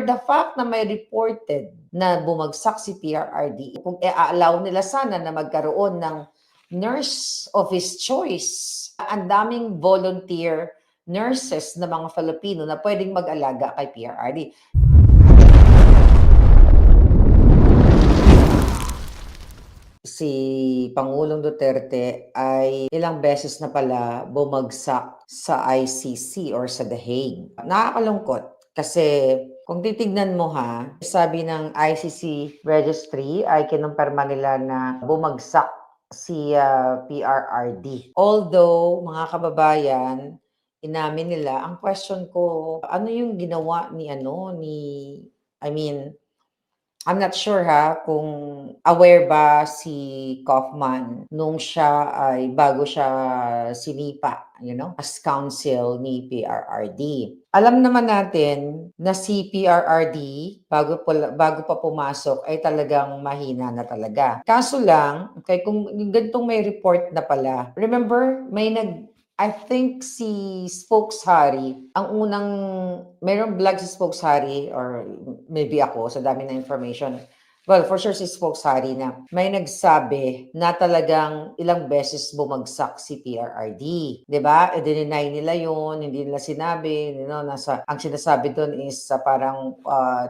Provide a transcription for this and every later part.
The fact na may reported na bumagsak si PRRD, kung i-allow nila sana na magkaroon ng nurse of his choice, ang daming volunteer nurses na mga Filipino na pwedeng mag-alaga kay PRRD. Si Pangulong Duterte ay ilang beses na pala bumagsak sa ICC or sa The Hague. Nakakalungkot kasi kung titignan mo sabi ng ICC registry ay kinumpirma nila na bumagsak si PRRD. Although, mga kababayan, inamin nila, ang question ko, ano yung ginawa I'm not sure kung aware ba si Kaufman nung siya ay bago siya sinipa, as counsel ni PRRD. Alam naman natin na si PRRD bago pa pumasok ay talagang mahina na talaga. Kaso lang, kung ganitong may report na pala, remember I think si Spokes Harry, ang unang, mayroong vlog si Spokes Harry, or maybe ako, sa dami na information. Well, for sure si Spokes Harry na may nagsabi na talagang ilang beses bumagsak si PRRD. Diba? I-deny nila yun, hindi nila sinabi. Ang sinasabi doon is parang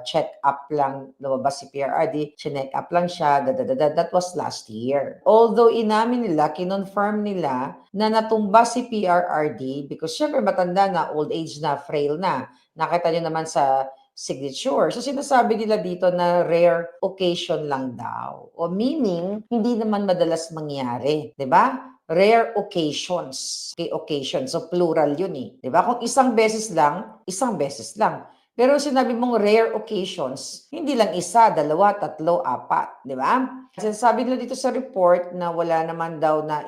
check up lang, lumabas si PRRD, check up lang siya, that was last year. Although inamin nila, kinonfirm nila na natumba si PRRD because syempre matanda na, old age na, frail na. Nakita nyo naman sa signature. So sinasabi nila dito na rare occasion lang daw. O meaning, hindi naman madalas mangyari. 'Di ba? Rare occasions. Occasion. So plural yun eh. 'Di ba? Kung isang beses lang, isang beses lang. Pero sinabi mong rare occasions, hindi lang isa, dalawa, tatlo, apat. 'Di ba? Sinasabi nila dito sa report na wala naman daw na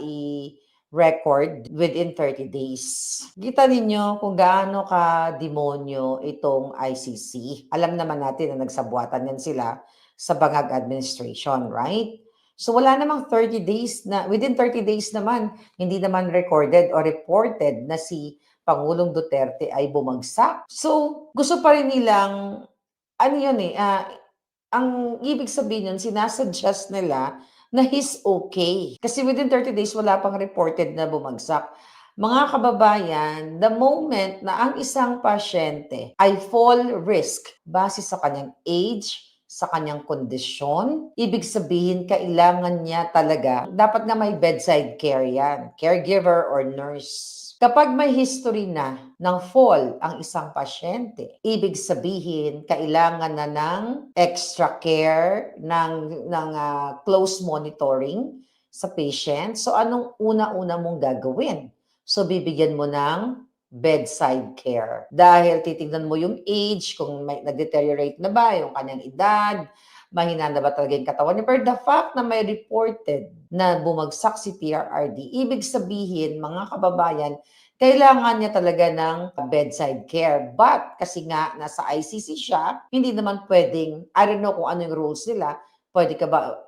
record within 30 days. Kita ninyo kung gaano ka-demonyo itong ICC. Alam naman natin na nagsabuatan yan sila sa Bangag administration, right? So wala namang 30 days na, within 30 days naman, hindi naman recorded or reported na si Pangulong Duterte ay bumagsak. So gusto pa rin nilang, ang ibig sabihin yun, sinasuggest nila na he's okay. Kasi within 30 days, wala pang reported na bumagsak. Mga kababayan, the moment na ang isang pasyente ay fall risk base sa kanyang age, sa kanyang kondisyon, ibig sabihin, kailangan niya talaga, dapat nga may bedside care yan, caregiver or nurse. Kapag may history na ng fall ang isang pasyente, ibig sabihin, kailangan na ng extra care, ng close monitoring sa patient. So, anong una-una mong gagawin? So, bibigyan mo ng bedside care. Dahil titignan mo yung age, kung may nag-deteriorate na ba yung kanyang edad, mahina na ba talaga yung katawan niya. Pero the fact na may reported na bumagsak si PRRD, ibig sabihin, mga kababayan, kailangan niya talaga ng bedside care. But kasi nga nasa ICC siya, hindi naman pwedeng, I don't know kung ano yung rules nila, pwede ka ba,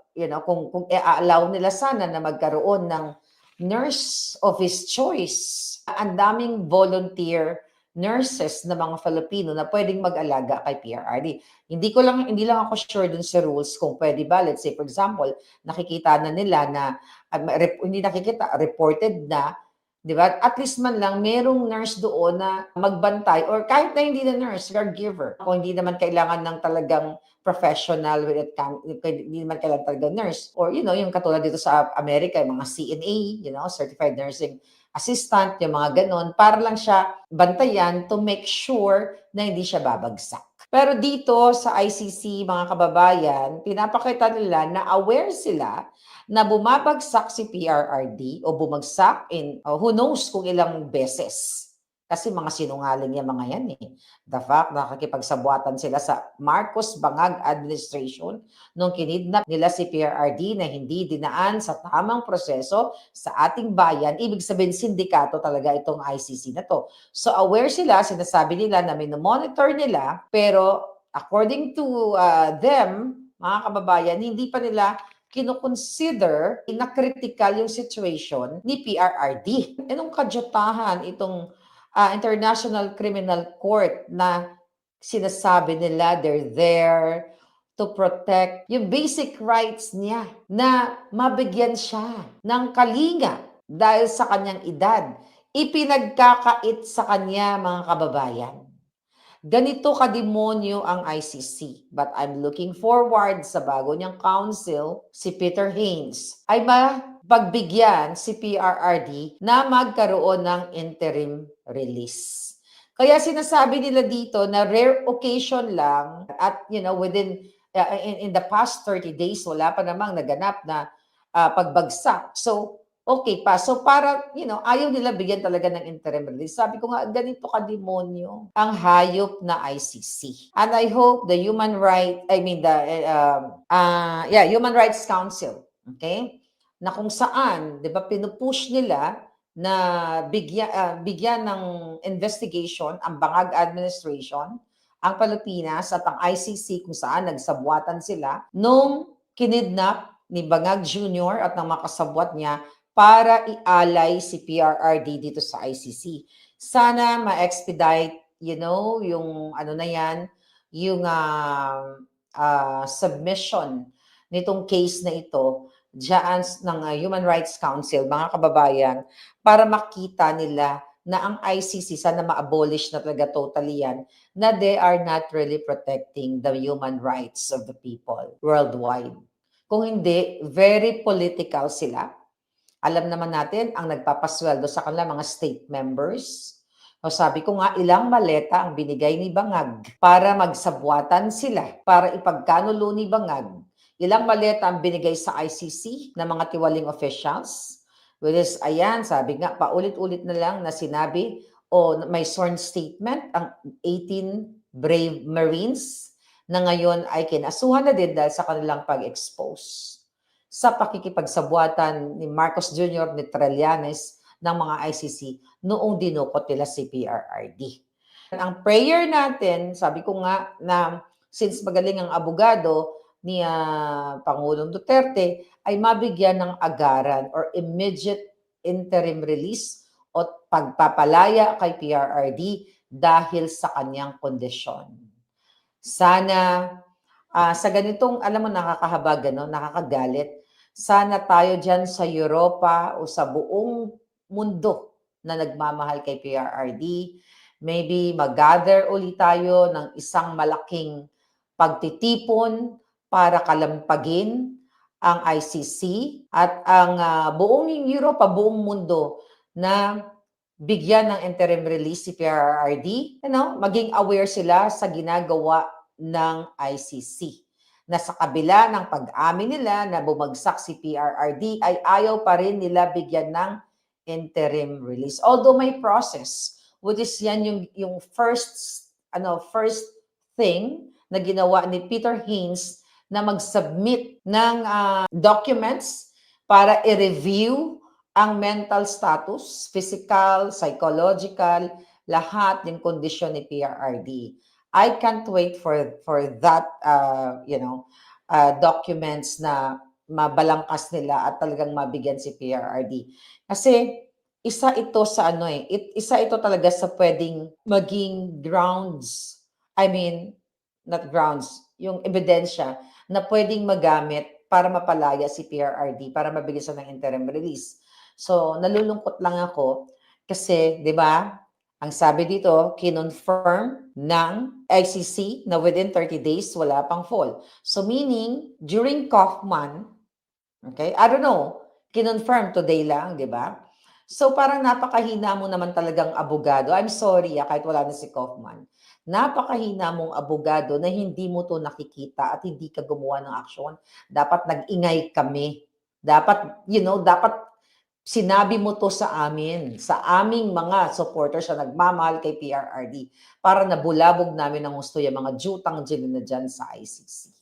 kung i-allow nila sana na magkaroon ng nurse of his choice. Ang daming volunteer nurses na mga Filipino na pwedeng mag-alaga kay PRRD. Hindi lang ako sure dun sa rules kung pwede ba. Let's say, for example, nakikita na nila na, hindi nakikita, reported na, di ba? At least man lang, merong nurse doon na magbantay or kahit na hindi na nurse, caregiver. Kung hindi naman kailangan ng talagang professional hindi naman kailangan talagang nurse. Or, yung katulad dito sa Amerika, yung mga CNA, Certified Nursing Assistant, yung mga ganon, para lang siya bantayan to make sure na hindi siya babagsak. Pero dito sa ICC, mga kababayan, pinapakita nila na aware sila na bumabagsak si PRRD o bumagsak in who knows kung ilang beses. Kasi mga sinungaling yung mga yan eh. The fact na nakikipagsabuatan sila sa Marcos Bangag administration nung kinidnap nila si PRRD na hindi dinaan sa tamang proseso sa ating bayan, ibig sabihin sindikato talaga itong ICC na to. So aware sila, sinasabi nila na monitor nila, pero according to them, mga kababayan, hindi pa nila kinoconsider na critical yung situation ni PRRD. Anong kadyatahan itong International Criminal Court na sinasabi nila they're there to protect yung basic rights niya na mabigyan siya ng kalinga dahil sa kanyang edad. Ipinagkakait sa kanya, mga kababayan. Ganito kademonyo ang ICC. But I'm looking forward sa bago niyang council, si Peter Haines, ay mapagbigyan si PRRD na magkaroon ng interim release. Kaya sinasabi nila dito na rare occasion lang at within in the past 30 days wala pa namang naganap na pagbagsak. So okay pa. So para, ayaw nila bigyan talaga ng interim release. Sabi ko nga, ganito ka-demonyo ang hayop na ICC. And I hope the Human Rights Council, okay? Na kung saan, 'di ba, pinupush nila na bigyan ng investigation ang Bangag Administration, ang Pilipinas at ang ICC kung saan nagsabwatan sila nung kinidnap ni Bangag Jr. at ng mga kasabwat niya para ialay si PRRD dito sa ICC. Sana ma-expedite, yung ano na yan, yung submission nitong case na ito dyan ng Human Rights Council, mga kababayan, para makita nila na ang ICC, sana ma-abolish na talaga totally yan, na they are not really protecting the human rights of the people worldwide. Kung hindi, very political sila. Alam naman natin, ang nagpapasweldo sa kanila, mga state members. O sabi ko nga, ilang maleta ang binigay ni Bangag para magsabwatan sila, para ipagkanulo ni Bangag. Ilang maleta ang binigay sa ICC ng mga tiwaling officials. Which is, ayan, sabi nga, paulit-ulit na lang na sinabi, may sworn statement, ang 18 brave Marines na ngayon ay kinasuhan na din dahil sa kanilang pag-expose sa pakikipagsabuatan ni Marcos Jr. ni Trillanes ng mga ICC noong dinukot nila si PRRD. Ang prayer natin, sabi ko nga na since magaling ang abogado ni Pangulong Duterte, ay mabigyan ng agaran or immediate interim release o pagpapalaya kay PRRD dahil sa kanyang kondisyon. Sana sa ganitong, alam mo, nakakahabag, nakakagalit, sana tayo dyan sa Europa o sa buong mundo na nagmamahal kay PRRD, maybe mag-gather ulit tayo ng isang malaking pagtitipon para kalampagin ang ICC at ang buong Europa, buong mundo na bigyan ng interim release si PRRD, maging aware sila sa ginagawa ng ICC. Na sa kabila ng pag-amin nila na bumagsak si PRRD ay ayaw pa rin nila bigyan ng interim release. Although may process, which is yan yung first thing na ginawa ni Peter Haines na mag-submit ng documents para i-review ang mental status, physical, psychological, lahat ng kondisyon ni PRRD. I can't wait for that, documents na mabalangkas nila at talagang mabigyan si PRRD. Kasi isa ito sa isa ito talaga sa pwedeng maging grounds. Not grounds, yung ebidensya na pwedeng magamit para mapalaya si PRRD, para mabigyan siya ng interim release. So, nalulungkot lang ako kasi, di ba, ang sabi dito, kinonfirm ng ICC na within 30 days, wala pang fall. So meaning, during Kaufman, okay, I don't know, kinonfirm today lang, di ba? So parang napakahina mo naman talagang abogado. I'm sorry, kahit wala na si Kaufman. Napakahina mong abogado na hindi mo to nakikita at hindi ka gumawa ng aksyon. Dapat nag-ingay kami. Dapat, dapat sinabi mo to sa amin, sa aming mga supporters na nagmamahal kay PRRD para nabulabog namin ng gusto yung mga jutang dyan na dyan sa ICC.